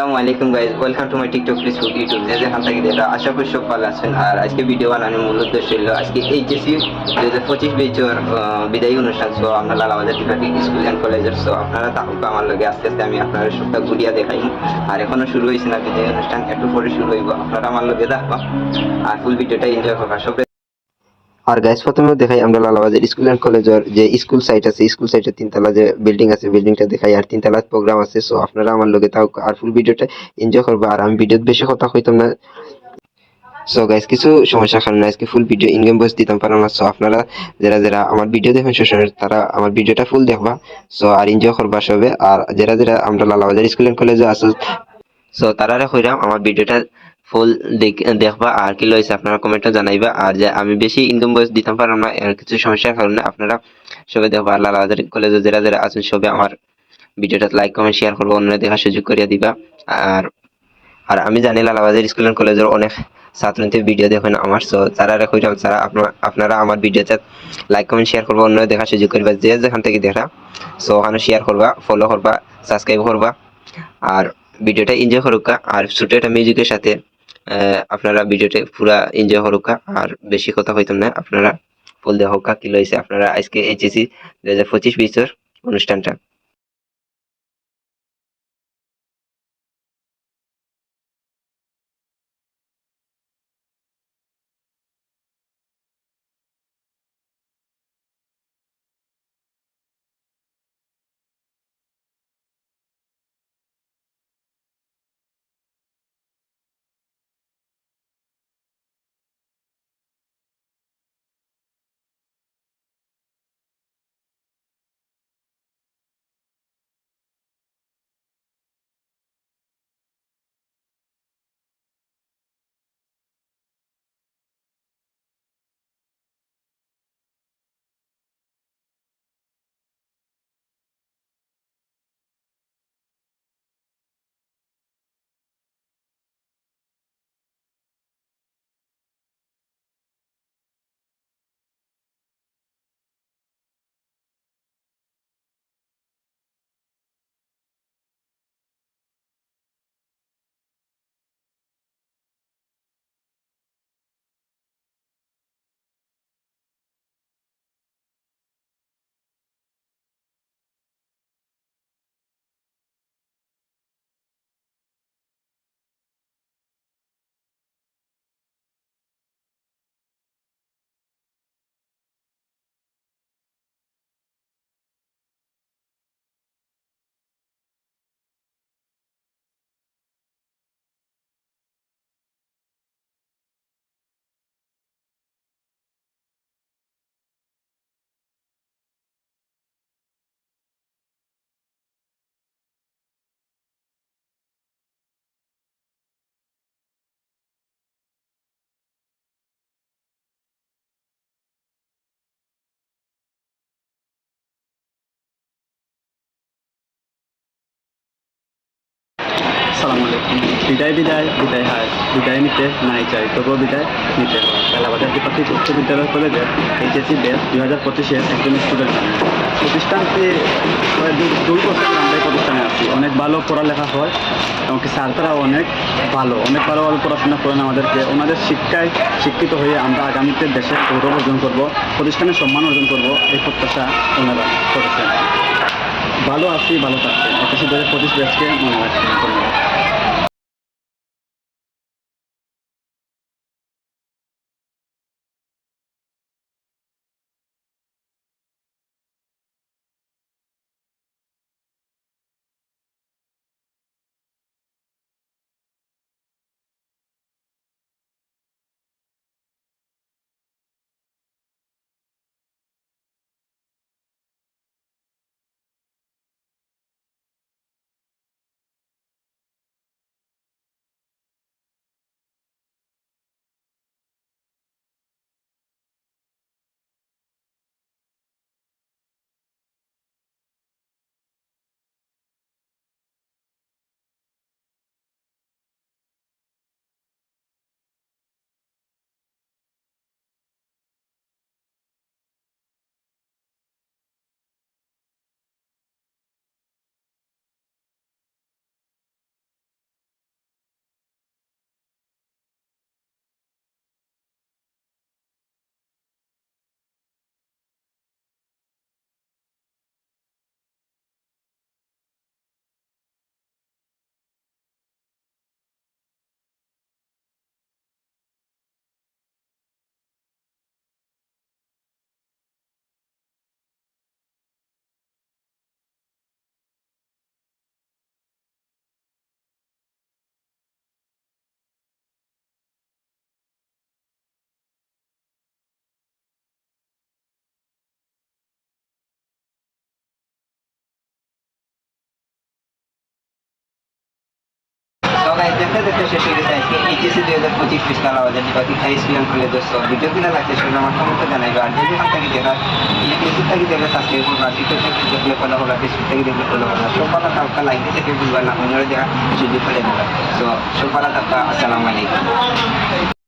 আসসালামু আলাইকুম guys, welcome to my TikTok, Facebook, YouTube, যে যেখান থেকে দেখা আশা করি সব ভালো আছেন। আর আজকে ভিডিও বানানোর মূল উদ্দেশ্য হলো আজকে এইচএসসি 2025 বেচর বিদায়ী অনুষ্ঠান। সো আমরা লালাবাজার ত্রিপাঠী স্কুল অ্যান্ড কলেজের, সো আপনারা থাকুক আমার লগে। আস্তে আস্তে আমি আপনার সবটা ঘুরিয়া দেখাই। আর এখনো শুরু হয়েছে না বিদায়ী অনুষ্ঠান, একটু পরে শুরু হইব। আপনারা আমার লগে দেখবা আর ফুল ভিডিওটা এনজয় করবা সব। আর গাইস প্রথমে দেখাই আমরা লালাবাজার স্কুল এন্ড কলেজের যে স্কুল সাইট আছে, স্কুল সাইটের তিনতলা যে বিল্ডিং আছে, বিল্ডিংটা দেখাই। আর তিনতলা প্রোগ্রাম আছে, সো আপনারা আমার লগে তাও আর ফুল ভিডিওটা এনজয় করবা। আর আমি ভিডিওতে বেশি কথা কইতাম না, সো গাইস কিছু সমস্যার কারণে আজকে ফুল ভিডিও ইনগেম ভয়েস দিতাম পারলাম না। সো আপনারা যারা যারা আমার ভিডিও দেখেন শেষের, তারা আমার ভিডিওটা ফুল দেখবা, সো আর এনজয় করবা সবে। আর যারা যারা আমরা লালাবাজার স্কুল এন্ড কলেজে আছো, সো তারারে কইরাম আমার ভিডিওটা ফুল দেখবা। আর কি লইছে আপনারা কমেন্টে জানাইবা। আর যে আমি বেশি ইনকাম ভয়েস দিতাম পারলাম না এর কিছু সমস্যার কারণে, আপনারা সবাই দেখবা। আর লালাবাজার কলেজে যারা যারা আছেন সবাই আমার ভিডিওটা লাইক কমেন্ট শেয়ার করবো, অন্যরা দেখার সুযোগ করিয়া দিবা। আর আর আমি জানি লালাবাজার স্কুল এন্ড কলেজের অনেক ছাত্রছাত্রী ভিডিও দেখেন আমার, সো তারা কইরাম যারা আপনারা আমার ভিডিওতে লাইক কমেন্ট শেয়ার করবো, অন্যরা দেখার সুযোগ করবা, যে যেখান থেকে দেখা। সো ওখানে শেয়ার করবা, ফলো করবা, সাবস্ক্রাইব করবা। আর ভিডিওটা এনজয় করুকা। আর ছোট একটা মিউজিকের সাথে আপনারা ভিডিওটা পুরা এনজয় করুকা। আর বেশি কথা হইতাম না, আপনারা ফুল দেখা কি লইছে আপনারা আজকে এইচএসসি 2025 বছর অনুষ্ঠানটা। সালাম আলাইকুম। বিদায় বিদায় বিদায় হয়, বিদায় নিতে নাই চাই, তবুও বিদায় নিতে হয়। লালাবাজার ত্রিপাঠী উচ্চ বিদ্যালয় কলেজের এইচএসসি ব্যাচ 2025-এর একজন স্টুডেন্ট। প্রতিষ্ঠানটি প্রায় 2 বছর আমরা এই প্রতিষ্ঠানে আছি। অনেক ভালো পড়ালেখা হয়, এমনকি স্যারতারাও অনেক ভালো ভালোভাবে পড়াশোনা করেন আমাদেরকে। ওনাদের শিক্ষায় শিক্ষিত হয়ে আমরা আগামীতে দেশের গৌরব অর্জন করব, প্রতিষ্ঠানের সম্মান অর্জন করব, এই প্রত্যাশা ওনারা করেছেন। ভালো আছি, ভালো থাকবেন। এইচএসসি 2025 ব্যাচকে মনে রাখবেন। ধন্যবাদ। দেখতে দেখতে শেষ হয়ে গেছে আজকে এইচএসসি 2025 ফিস Lalabazar department high school and কলেজের সব ভিডিও কিনা লাগছে সেটা আমার কমেন্টে জানাইবে আর যদি এখান থেকে দেখা ইউটিউব থেকে দেখলে সাবস্ক্রাইব করবা টিকটক থেকে দেখলে ফলো করবা ফেসবুক থেকে দেখলে ফলো করবা সব ভালো থাকা লাইক দিতে ভুলবা না অন্যরা দেখা সুযোগ করে দেবা তো সব ভালো থাকা আসসালামু আলাইকুম